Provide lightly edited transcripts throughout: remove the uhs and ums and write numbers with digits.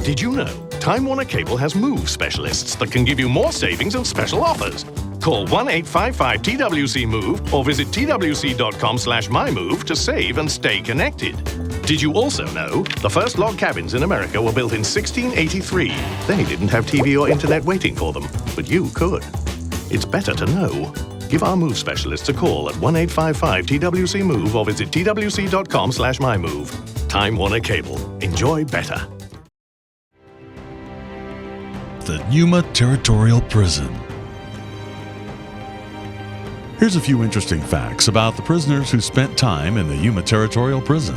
Did you know Time Warner Cable has move specialists that can give you more savings and special offers? Call 1-855-TWC-MOVE or visit twc.com/mymove to save and stay connected. Did you also know the first log cabins in America were built in 1683? They didn't have TV or internet waiting for them, but you could. It's better to know. Give our move specialists a call at 1-855-TWC-MOVE or visit twc.com/mymove. Time Warner Cable. Enjoy better. The Yuma Territorial Prison. Here's a few interesting facts about the prisoners who spent time in the Yuma Territorial Prison.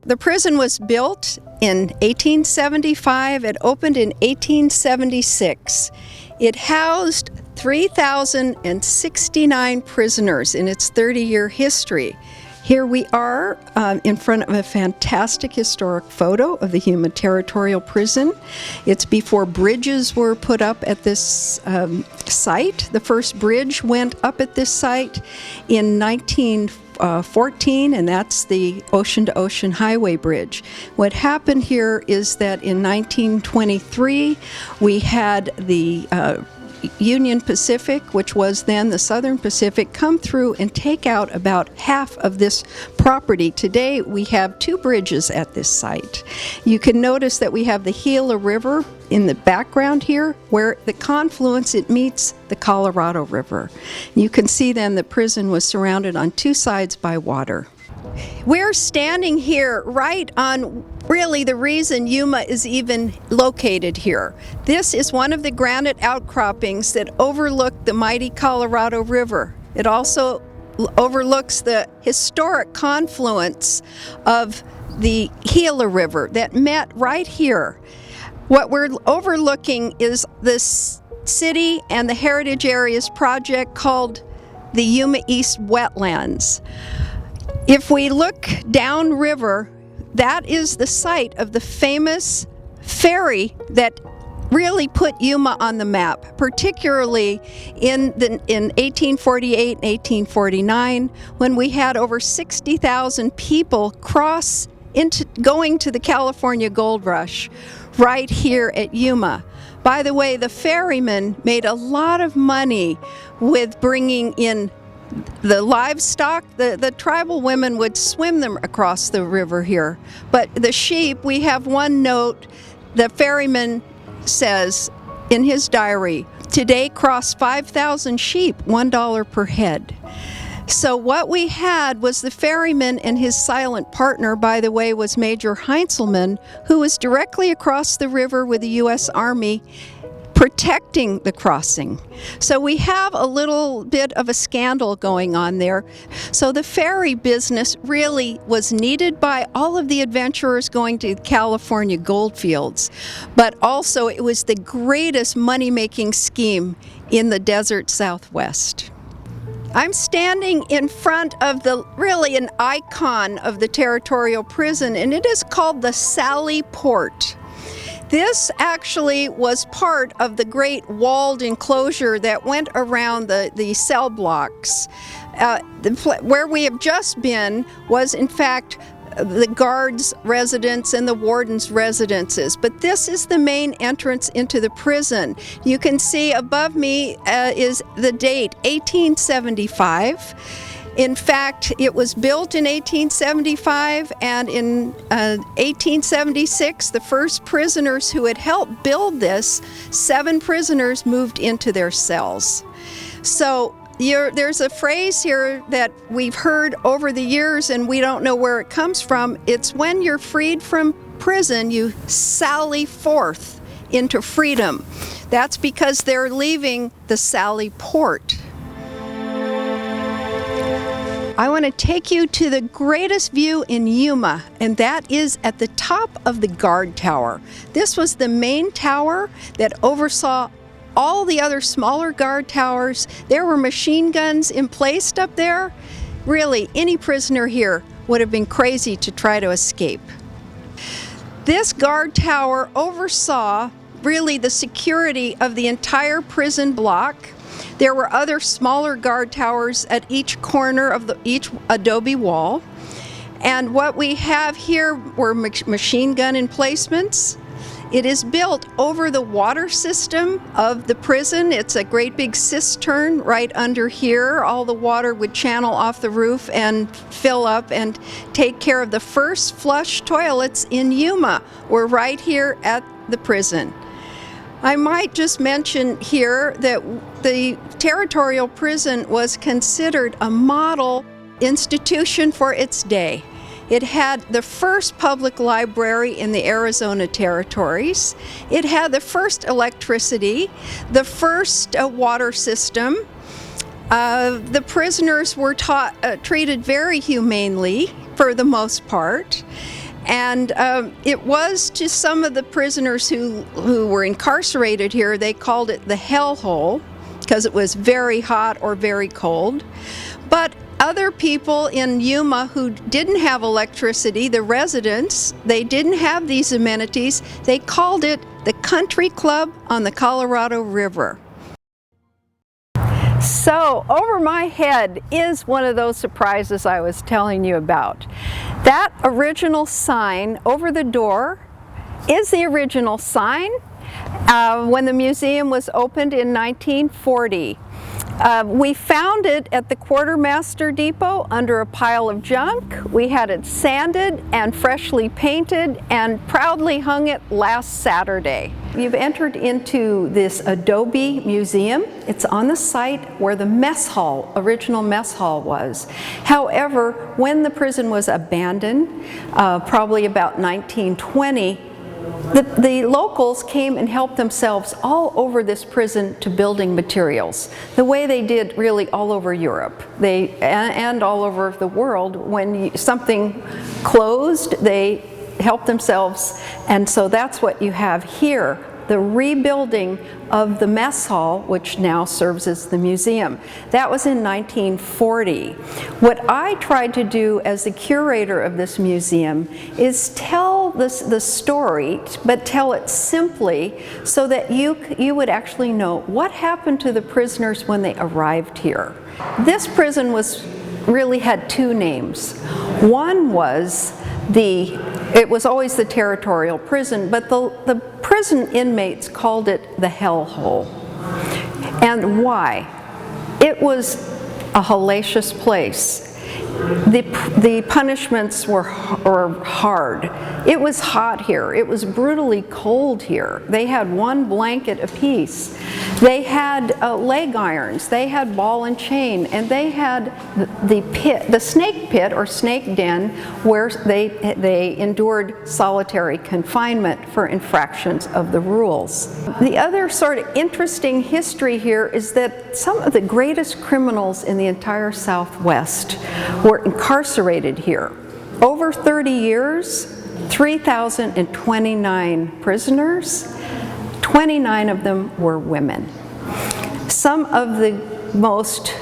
The prison was built in 1875. It opened in 1876. It housed 3,069 prisoners in its 30-year history. Here we are in front of a fantastic historic photo of the Yuma Territorial Prison. It's before bridges were put up at this site. The first bridge went up at this site in 1914, and that's the ocean-to-ocean highway bridge. What happened here is that in 1923, we had the Union Pacific, which was then the Southern Pacific, come through and take out about half of this property. Today we have two bridges at this site. You can notice that we have the Gila River in the background here, where the confluence, it meets the Colorado River. You can see then the prison was surrounded on two sides by water. We're standing here right on really the reason Yuma is even located here. This is one of the granite outcroppings that overlook the mighty Colorado River. It also overlooks the historic confluence of the Gila River that met right here. What we're overlooking is this city and the Heritage Areas project called the Yuma East Wetlands. If we look downriver, that is the site of the famous ferry that really put Yuma on the map, particularly in 1848 and 1849, when we had over 60,000 people going to the California Gold Rush right here at Yuma. By the way, the ferrymen made a lot of money with bringing in the livestock. The tribal women would swim them across the river here. But the sheep, we have one note, the ferryman says in his diary, today crossed 5,000 sheep, $1 per head. So what we had was the ferryman, and his silent partner, by the way, was Major Heinzelman, who was directly across the river with the U.S. Army protecting the crossing. So we have a little bit of a scandal going on there. So the ferry business really was needed by all of the adventurers going to California gold fields, but also it was the greatest money-making scheme in the desert Southwest. I'm standing in front of really an icon of the Territorial Prison, and it is called the Sally Port. This actually was part of the great walled enclosure that went around the cell blocks. Where we have just been was, in fact, the guards' residence and the warden's residences. But this is the main entrance into the prison. You can see above me is the date, 1875. In fact, it was built in 1875, and in 1876, the first prisoners who had helped build this, 7 prisoners moved into their cells. So there's a phrase here that we've heard over the years, and we don't know where it comes from. It's when you're freed from prison, you sally forth into freedom. That's because they're leaving the Sally Port. I want to take you to the greatest view in Yuma, and that is at the top of the guard tower. This was the main tower that oversaw all the other smaller guard towers. There were machine guns emplaced up there. Really, any prisoner here would have been crazy to try to escape. This guard tower oversaw really the security of the entire prison block. There were other smaller guard towers at each corner of each adobe wall. And what we have here were machine gun emplacements. It is built over the water system of the prison. It's a great big cistern right under here. All the water would channel off the roof and fill up and take care of the first flush toilets in Yuma. We're right here at the prison. I might just mention here that the Territorial Prison was considered a model institution for its day. It had the first public library in the Arizona Territories. It had the first electricity, the first water system. The prisoners were treated very humanely for the most part. And it was to some of the prisoners who were incarcerated here, they called it the hellhole because it was very hot or very cold. But other people in Yuma who didn't have electricity, the residents, they didn't have these amenities. They called it the country club on the Colorado River. So over my head is one of those surprises I was telling you about. That original sign over the door is the original sign when the museum was opened in 1940. We found it at the Quartermaster Depot under a pile of junk. We had it sanded and freshly painted and proudly hung it last Saturday. You've entered into this adobe museum. It's on the site where the mess hall, original mess hall was. However, when the prison was abandoned, probably about 1920, the locals came and helped themselves all over this prison to building materials, the way they did really all over Europe and all over the world. When something closed, they helped themselves, and so that's what you have here, the rebuilding of the mess hall, which now serves as the museum. That was in 1940. What I tried to do as the curator of this museum is tell the story, but tell it simply so that you would actually know what happened to the prisoners when they arrived here. This prison really had two names. One was it was always the Territorial Prison, but the prison inmates called it the hellhole. And why? It was a hellacious place. The punishments were hard. It was hot here. It was brutally cold here. They had one blanket apiece. They had leg irons. They had ball and chain, and they had the snake pit or snake den where they endured solitary confinement for infractions of the rules. The other sort of interesting history here is that some of the greatest criminals in the entire Southwest were incarcerated here. Over 30 years, 3,029 prisoners, 29 of them were women. Some of the most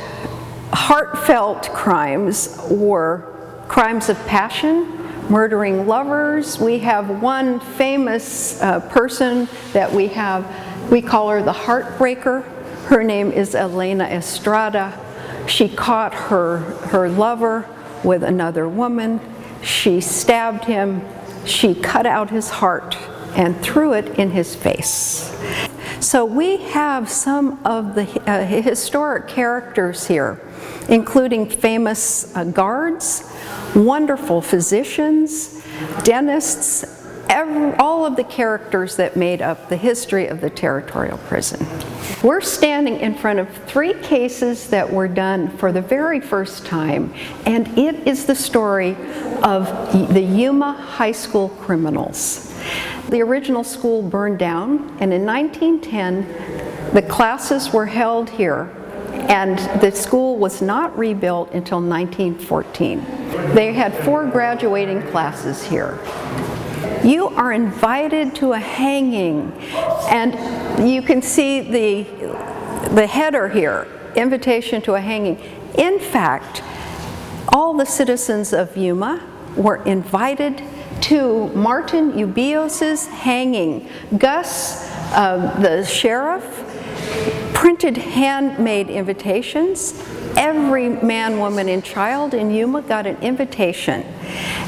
heartfelt crimes were crimes of passion, murdering lovers. We have one famous person that we call her the Heartbreaker. Her name is Elena Estrada. She caught her lover with another woman. She stabbed him. She cut out his heart and threw it in his face. So we have some of the historic characters here, including famous guards, wonderful physicians, dentists, all of the characters that made up the history of the Territorial Prison. We're standing in front of 3 cases that were done for the very first time, and it is the story of the Yuma High School criminals. The original school burned down, and in 1910, the classes were held here, and the school was not rebuilt until 1914. They had 4 graduating classes here. You are invited to a hanging, and you can see the header here, invitation to a hanging. In fact, all the citizens of Yuma were invited to Martin Ubios's hanging. Gus, the sheriff, printed handmade invitations. Every man, woman, and child in Yuma got an invitation.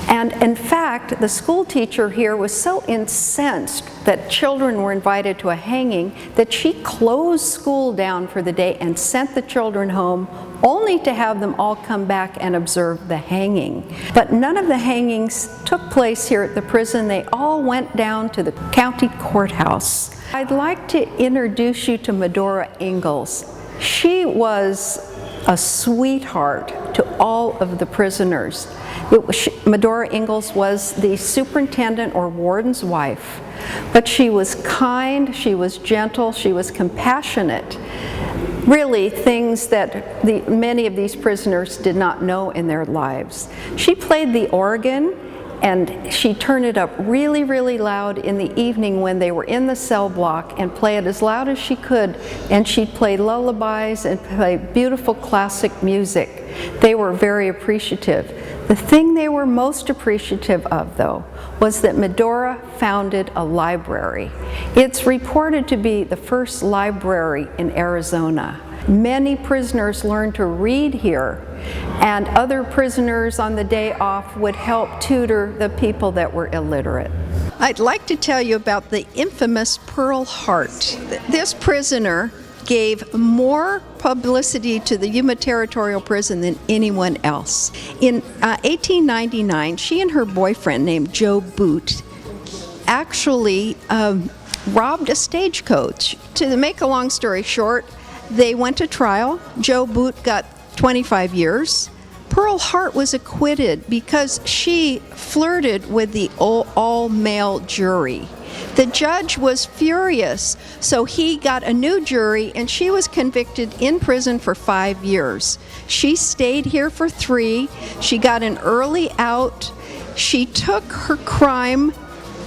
And in fact, the school teacher here was so incensed that children were invited to a hanging that she closed school down for the day and sent the children home, only to have them all come back and observe the hanging. But none of the hangings took place here at the prison. They all went down to the county courthouse. I'd like to introduce you to Medora Ingalls. She was a sweetheart to all of the prisoners. Medora Ingalls was the superintendent or warden's wife, but she was kind, she was gentle, she was compassionate. Really things that many of these prisoners did not know in their lives. She played the organ, and she turned it up really, really loud in the evening when they were in the cell block, and play it as loud as she could, and she'd play lullabies and play beautiful classic music. They were very appreciative. The thing they were most appreciative of, though, was that Medora founded a library. It's reported to be the first library in Arizona. Many prisoners learned to read here, and other prisoners on the day off would help tutor the people that were illiterate. I'd like to tell you about the infamous Pearl Hart. This prisoner gave more publicity to the Yuma Territorial Prison than anyone else. In 1899, she and her boyfriend named Joe Boot actually robbed a stagecoach. To make a long story short, they went to trial. Joe Boot got 25 years. Pearl Hart was acquitted because she flirted with the all-male jury. The judge was furious, so he got a new jury, and she was convicted in prison for 5 years. She stayed here for 3. She got an early out. She took her crime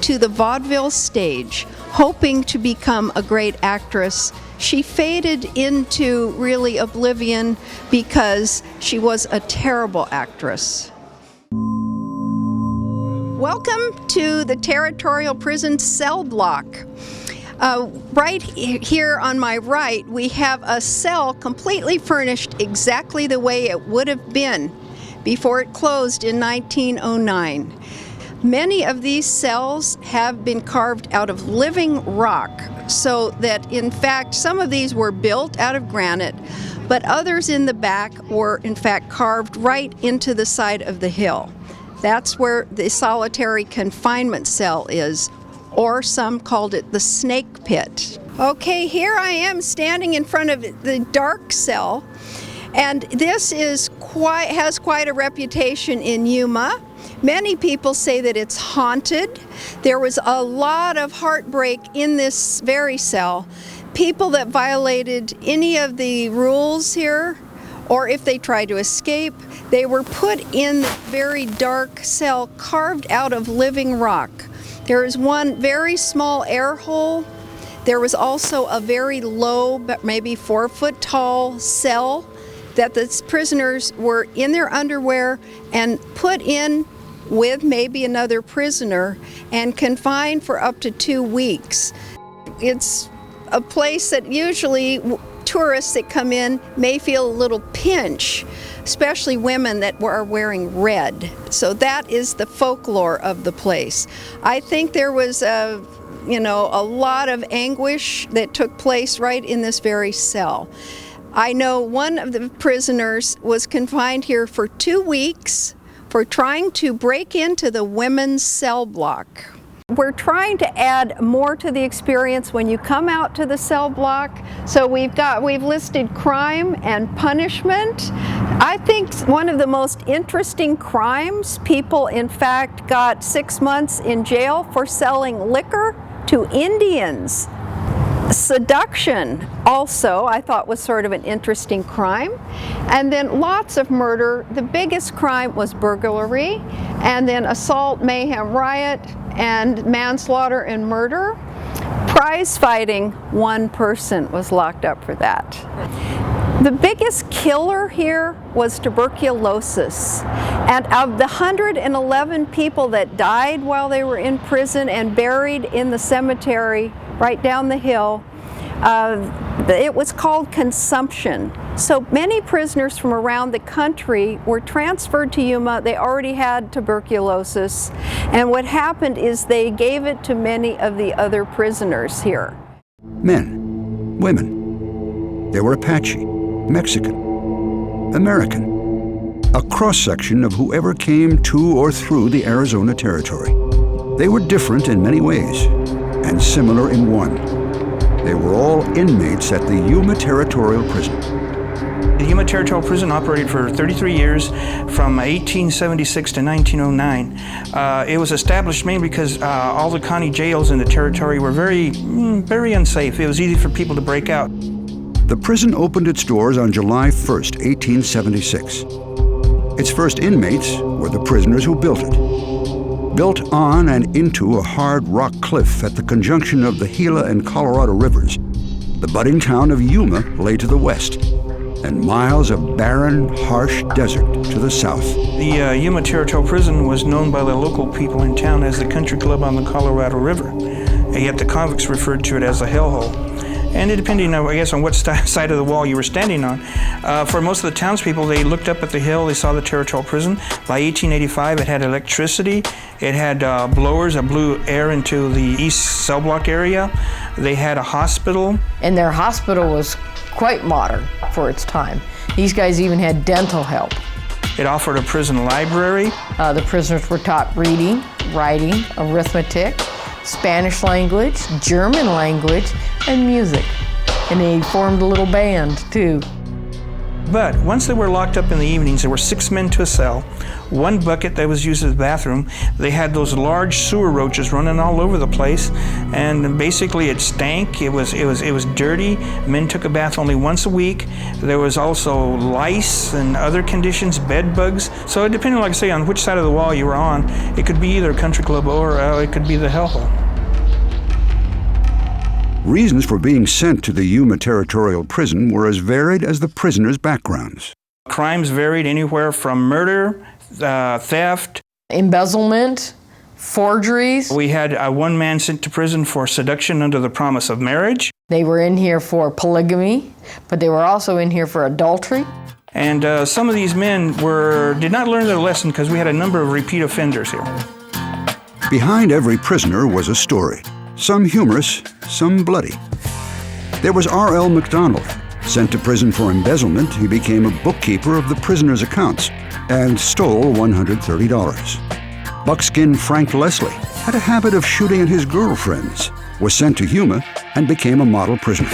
to the vaudeville stage, hoping to become a great actress. She faded into really oblivion because she was a terrible actress. Welcome to the Territorial Prison cell block. Right here on my right, we have a cell completely furnished exactly the way it would have been before it closed in 1909. Many of these cells have been carved out of living rock, so that in fact some of these were built out of granite, but others in the back were in fact carved right into the side of the hill. That's where the solitary confinement cell is, or some called it the snake pit. Okay, here I am standing in front of the dark cell, and this has quite a reputation in Yuma. Many people say that it's haunted. There was a lot of heartbreak in this very cell. People that violated any of the rules here, or if they tried to escape, they were put in the very dark cell carved out of living rock. There is one very small air hole. There was also a very low, maybe 4 foot tall cell that the prisoners were in their underwear and put in with maybe another prisoner and confined for up to 2 weeks. It's a place that usually tourists that come in may feel a little pinch, especially women that are wearing red. So that is the folklore of the place. I think there was a lot of anguish that took place right in this very cell. I know one of the prisoners was confined here for 2 weeks for trying to break into the women's cell block. We're trying to add more to the experience when you come out to the cell block. So we've listed crime and punishment. I think one of the most interesting crimes, people in fact got 6 months in jail for selling liquor to Indians. Seduction also I thought was sort of an interesting crime. And then lots of murder. The biggest crime was burglary, and then assault, mayhem, riot, and manslaughter and murder. Prize fighting, 1 person was locked up for that. The biggest killer here was tuberculosis. And of the 111 people that died while they were in prison and buried in the cemetery right down the hill, It was called consumption. So many prisoners from around the country were transferred to Yuma. They already had tuberculosis, and what happened is they gave it to many of the other prisoners here. Men, women. They were Apache, Mexican, American, a cross-section of whoever came to or through the Arizona Territory. They were different in many ways, and similar in one. They were all inmates at the Yuma Territorial Prison. The Yuma Territorial Prison operated for 33 years, from 1876 to 1909. It was established mainly because all the county jails in the territory were very unsafe. It was easy for people to break out. The prison opened its doors on July 1st, 1876. Its first inmates were the prisoners who built it. Built on and into a hard rock cliff at the conjunction of the Gila and Colorado rivers, the budding town of Yuma lay to the west, and miles of barren, harsh desert to the south. The Yuma Territorial Prison was known by the local people in town as the country club on the Colorado River, and yet the convicts referred to it as a hellhole. And depending, I guess, on what side of the wall you were standing on. For most of the townspeople, they looked up at the hill, they saw the Territorial Prison. By 1885, it had electricity, it had blowers that blew air into the east cell block area. They had a hospital. And their hospital was quite modern for its time. These guys even had dental help. It offered a prison library. The prisoners were taught reading, writing, arithmetic, Spanish language, German language, and music. And they formed a little band, too. But once they were locked up in the evenings, there were 6 men to a cell, 1 bucket that was used as a bathroom. They had those large sewer roaches running all over the place, and basically it stank. It was dirty. Men took a bath only once a week. There was also lice and other conditions, bed bugs. So depending, like I say, on which side of the wall you were on, it could be either a country club or it could be the hellhole. Reasons for being sent to the Yuma Territorial Prison were as varied as the prisoners' backgrounds. Crimes varied anywhere from murder, theft, embezzlement, forgeries. We had one man sent to prison for seduction under the promise of marriage. They were in here for polygamy, but they were also in here for adultery. And some of these men did not learn their lesson because we had a number of repeat offenders here. Behind every prisoner was a story, some humorous, some bloody. There was R.L. McDonald. Sent to prison for embezzlement, he became a bookkeeper of the prisoners' accounts and stole $130. Buckskin Frank Leslie had a habit of shooting at his girlfriends, was sent to Yuma, and became a model prisoner.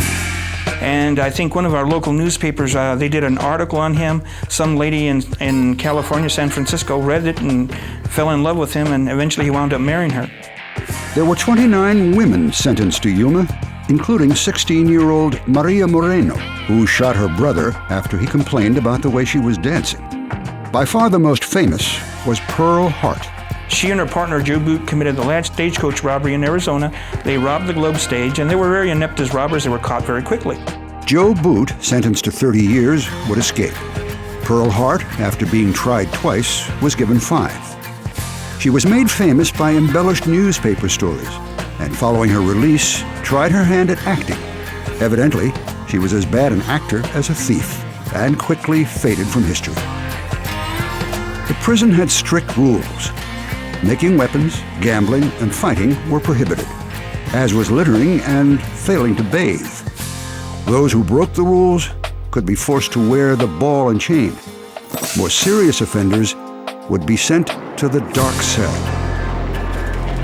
And I think one of our local newspapers, they did an article on him. Some lady in California, San Francisco, read it and fell in love with him, and eventually he wound up marrying her. There were 29 women sentenced to Yuma, including 16-year-old Maria Moreno, who shot her brother after he complained about the way she was dancing. By far the most famous was Pearl Hart. She and her partner, Joe Boot, committed the last stagecoach robbery in Arizona. They robbed the Globe stage, and they were very inept as robbers. They were caught very quickly. Joe Boot, sentenced to 30 years, would escape. Pearl Hart, after being tried twice, was given 5. She was made famous by embellished newspaper stories, and following her release, tried her hand at acting. Evidently, she was as bad an actor as a thief, and quickly faded from history. The prison had strict rules. Making weapons, gambling, and fighting were prohibited, as was littering and failing to bathe. Those who broke the rules could be forced to wear the ball and chain. More serious offenders would be sent to the dark cell.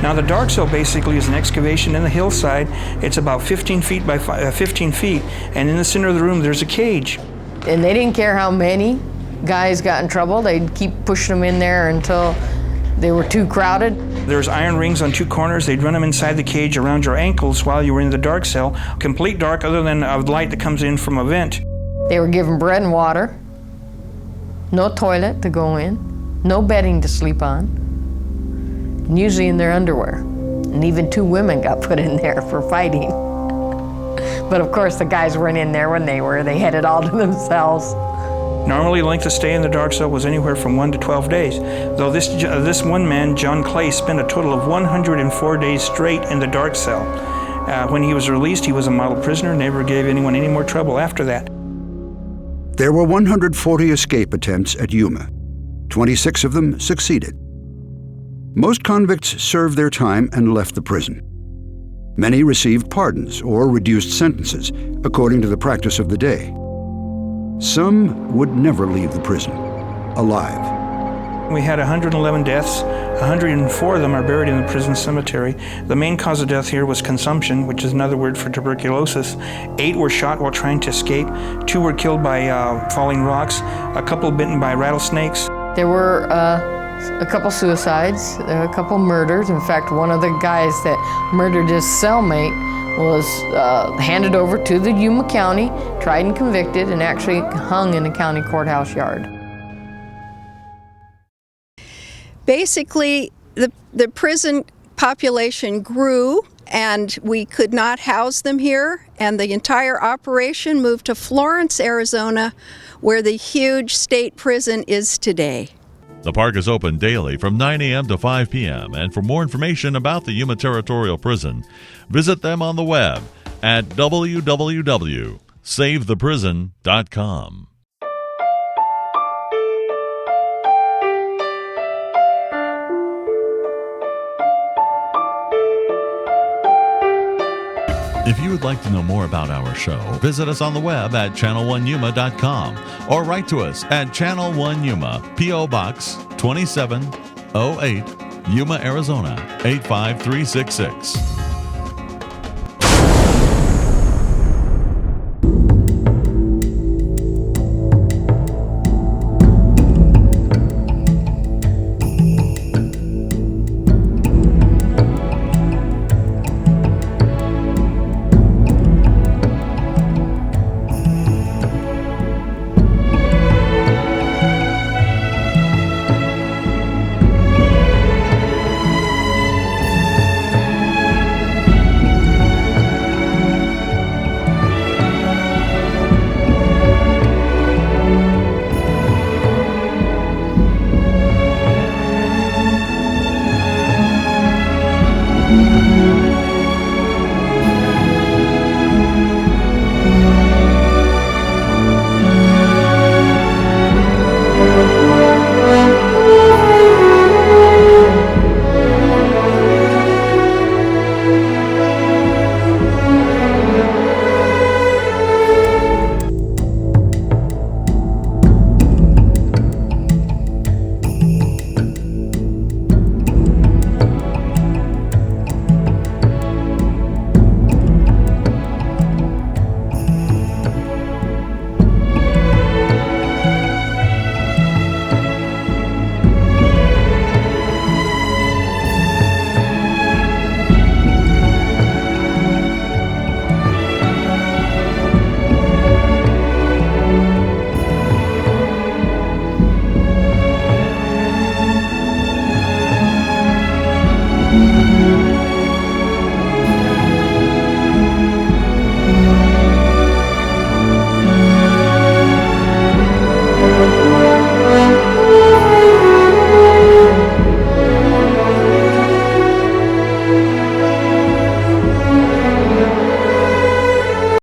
Now the dark cell basically is an excavation in the hillside. It's about 15 feet by 15 feet, and in the center of the room there's a cage. And they didn't care how many guys got in trouble. They'd keep pushing them in there until they were too crowded. There's iron rings on 2 corners. They'd run them inside the cage around your ankles while you were in the dark cell. Complete dark other than a light that comes in from a vent. They were given bread and water, no toilet to go in, no bedding to sleep on, and usually in their underwear. And even 2 women got put in there for fighting. But of course the guys weren't in there when they had it all to themselves. Normally, the length of stay in the dark cell was anywhere from 1 to 12 days, though this one man, John Clay, spent a total of 104 days straight in the dark cell. When he was released, he was a model prisoner, never gave anyone any more trouble after that. There were 140 escape attempts at Yuma. 26 of them succeeded. Most convicts served their time and left the prison. Many received pardons or reduced sentences, according to the practice of the day. Some would never leave the prison alive. We had 111 deaths. 104 of them are buried in the prison cemetery. The main cause of death here was consumption, which is another word for tuberculosis. 8 were shot while trying to escape. 2 were killed by falling rocks. A couple bitten by rattlesnakes. There were a couple suicides, a couple murders. In fact, one of the guys that murdered his cellmate was handed over to the Yuma County, tried and convicted, and actually hung in the county courthouse yard. Basically, the prison population grew, and we could not house them here, and the entire operation moved to Florence, Arizona, where the huge state prison is today. The park is open daily from 9 a.m. to 5 p.m. And for more information about the Yuma Territorial Prison, visit them on the web at www.savetheprison.com. If you would like to know more about our show, visit us on the web at channel1yuma.com or write to us at Channel 1 Yuma, P.O. Box 2708, Yuma, Arizona 85366.